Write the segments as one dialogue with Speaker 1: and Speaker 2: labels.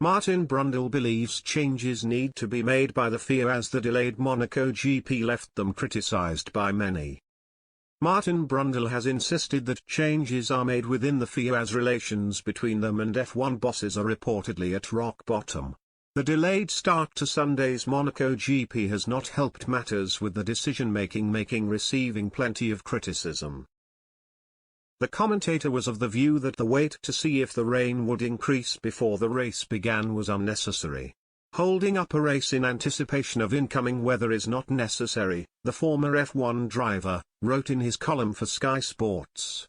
Speaker 1: Martin Brundle believes changes need to be made by the FIA as the delayed Monaco GP left them criticized by many. Martin Brundle has insisted that changes are made within the FIA as relations between them and F1 bosses are reportedly at rock bottom. The delayed start to Sunday's Monaco GP has not helped matters with the decision-making receiving plenty of criticism. The commentator was of the view that the wait to see if the rain would increase before the race began was unnecessary. Holding up a race in anticipation of incoming weather is not necessary, the former F1 driver wrote in his column for Sky Sports.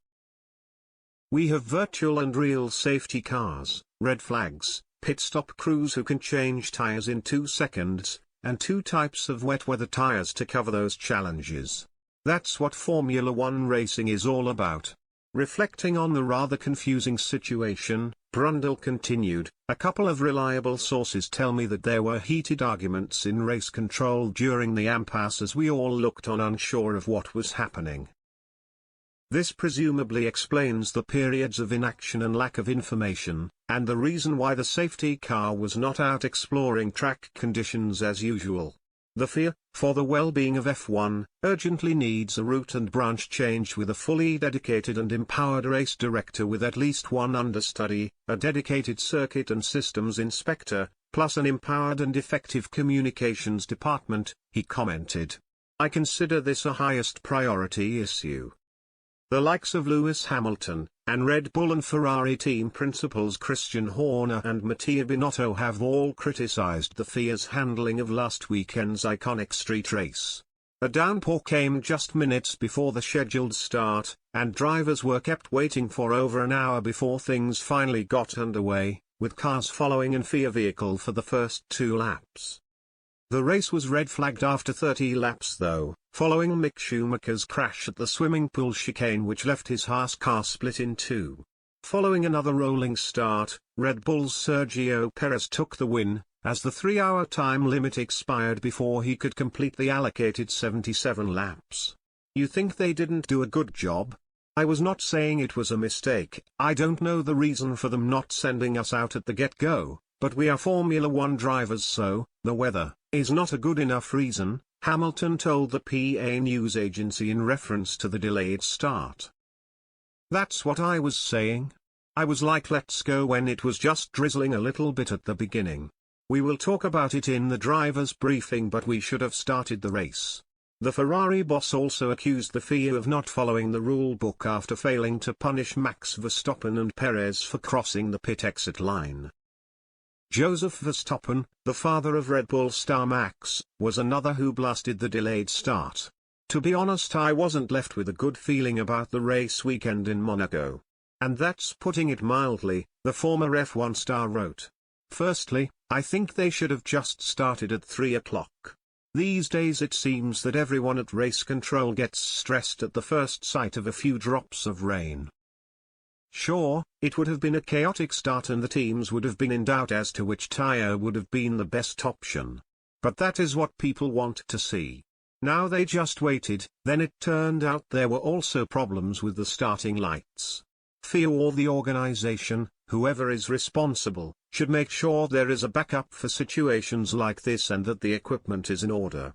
Speaker 1: We have virtual and real safety cars, red flags, pit stop crews who can change tires in 2 seconds, and 2 types of wet weather tires to cover those challenges. That's what Formula One racing is all about. Reflecting on the rather confusing situation, Brundle continued, a couple of reliable sources tell me that there were heated arguments in race control during the impasse as we all looked on unsure of what was happening. This presumably explains the periods of inaction and lack of information, and the reason why the safety car was not out exploring track conditions as usual. The FIA, for the well-being of F1, urgently needs a root and branch change with a fully dedicated and empowered race director with at least one understudy, a dedicated circuit and systems inspector, plus an empowered and effective communications department, he commented. I consider this a highest priority issue. The likes of Lewis Hamilton, and Red Bull and Ferrari team principals Christian Horner and Mattia Binotto have all criticized the FIA's handling of last weekend's iconic street race. A downpour came just minutes before the scheduled start, and drivers were kept waiting for over an hour before things finally got underway, with cars following an FIA vehicle for the first 2 laps. The race was red flagged after 30 laps though, following Mick Schumacher's crash at the swimming pool chicane which left his Haas car split in 2. Following another rolling start, Red Bull's Sergio Perez took the win, as the 3-hour time limit expired before he could complete the allocated 77 laps. You think they didn't do a good job? I was not saying it was a mistake. I don't know the reason for them not sending us out at the get-go, but we are Formula One drivers, so the weather is not a good enough reason, Hamilton told the PA news agency in reference to the delayed start. That's what I was saying. I was like, let's go when it was just drizzling a little bit at the beginning. We will talk about it in the driver's briefing, but we should have started the race. The Ferrari boss also accused the FIA of not following the rule book after failing to punish Max Verstappen and Perez for crossing the pit exit line. Joseph Verstappen, the father of Red Bull star Max, was another who blasted the delayed start. To be honest, I wasn't left with a good feeling about the race weekend in Monaco. And that's putting it mildly, the former F1 star wrote. Firstly, I think they should have just started at 3 o'clock. These days it seems that everyone at race control gets stressed at the first sight of a few drops of rain. Sure, it would have been a chaotic start and the teams would have been in doubt as to which tire would have been the best option. But that is what people want to see. Now they just waited, then it turned out there were also problems with the starting lights. FIA or the organization, whoever is responsible, should make sure there is a backup for situations like this and that the equipment is in order.